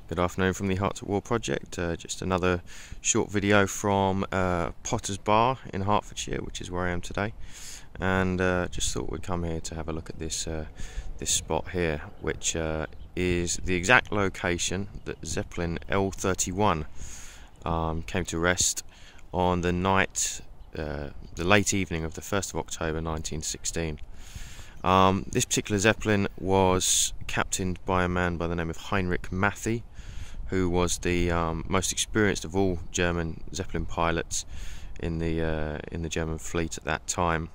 Good afternoon from the Herts project. Just another short video from Potter's Bar in Hertfordshire, which is where I am today, and just thought we'd come here to have a look at this spot here, which is the exact location that Zeppelin L-31 came to rest on the night, the late evening of the 1st of October 1916. This particular Zeppelin was captained by a man by the name of Heinrich Mathy, who was the most experienced of all German Zeppelin pilots in the German fleet at that time,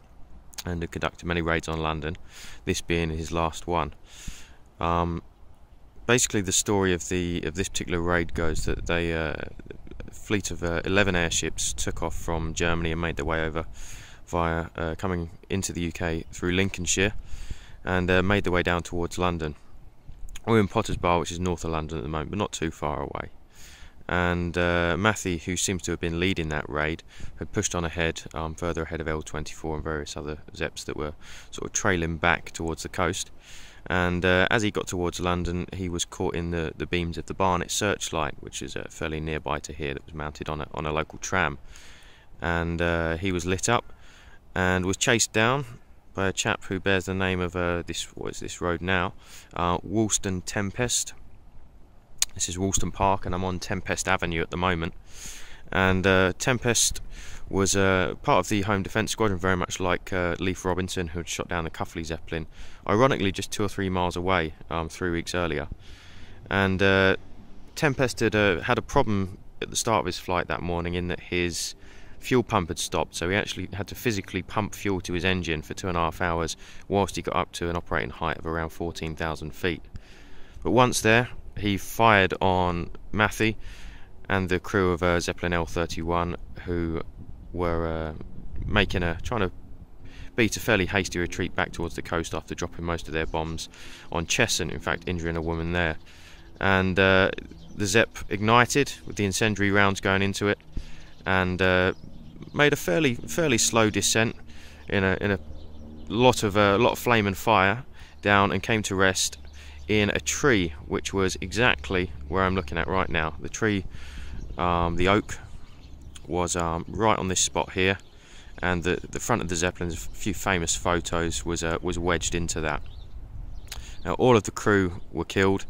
and had conducted many raids on London, this being his last one. Basically, the story of this particular raid goes that a fleet of 11 airships took off from Germany and made their way over via coming into the UK through Lincolnshire, and made their way down towards London. We're in Potter's Bar, which is north of London at the moment, but not too far away. And Mathy, who seems to have been leading that raid, had pushed on ahead, further ahead of L-24 and various other Zeps that were sort of trailing back towards the coast. And as he got towards London, he was caught in the beams of the Barnet searchlight, which is fairly nearby to here, that was mounted on a local tram. And he was lit up and was chased down by a chap who bears the name of what is this road now? Woolston Tempest. This is Woolston Park, and I'm on Tempest Avenue at the moment. And Tempest was part of the Home Defence Squadron, very much like Leif Robinson, who had shot down the Cuffley Zeppelin, ironically just 2 or 3 miles away 3 weeks earlier. And Tempest had had a problem at the start of his flight that morning, in that his fuel pump had stopped, so he actually had to physically pump fuel to his engine for 2.5 hours whilst he got up to an operating height of around 14,000 feet. But once there, he fired on Mathy and the crew of Zeppelin L-31, who were trying to beat a fairly hasty retreat back towards the coast after dropping most of their bombs on Cheshunt, in fact injuring a woman there. And the Zepp ignited with the incendiary rounds going into it, and made a fairly slow descent in a lot of flame and fire down, and came to rest in a tree, which was exactly where I'm looking at right now. The tree, the oak, was right on this spot here, and the front of the Zeppelin's, a few famous photos, was wedged into that. Now, all of the crew were killed.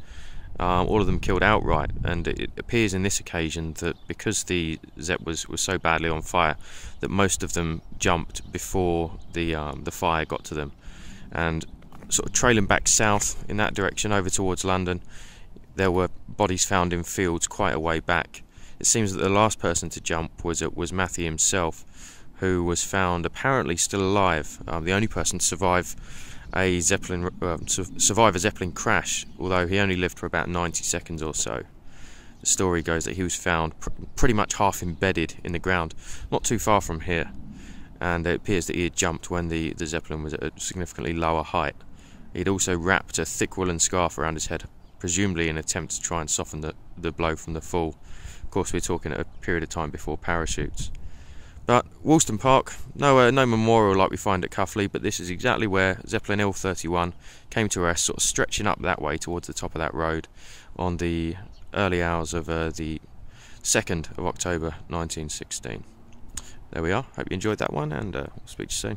All of them killed outright, and it appears in this occasion that because the Zepp was so badly on fire, that most of them jumped before the fire got to them. And sort of trailing back south in that direction over towards London, there were bodies found in fields quite a way back. It seems that the last person to jump was Mathy himself, who was found apparently still alive, the only person to survive a Zeppelin crash, although he only lived for about 90 seconds or so. The story goes that he was found pretty much half embedded in the ground, not too far from here, and it appears that he had jumped when the Zeppelin was at a significantly lower height. He'd also wrapped a thick woolen scarf around his head, presumably in an attempt to try and soften the blow from the fall. Of course, we're talking at a period of time before parachutes. But Woolston Park, no memorial like we find at Cuffley, but this is exactly where Zeppelin L-31 came to rest, sort of stretching up that way towards the top of that road on the early hours of the 2nd of October 1916. There we are. Hope you enjoyed that one, and we'll speak to you soon.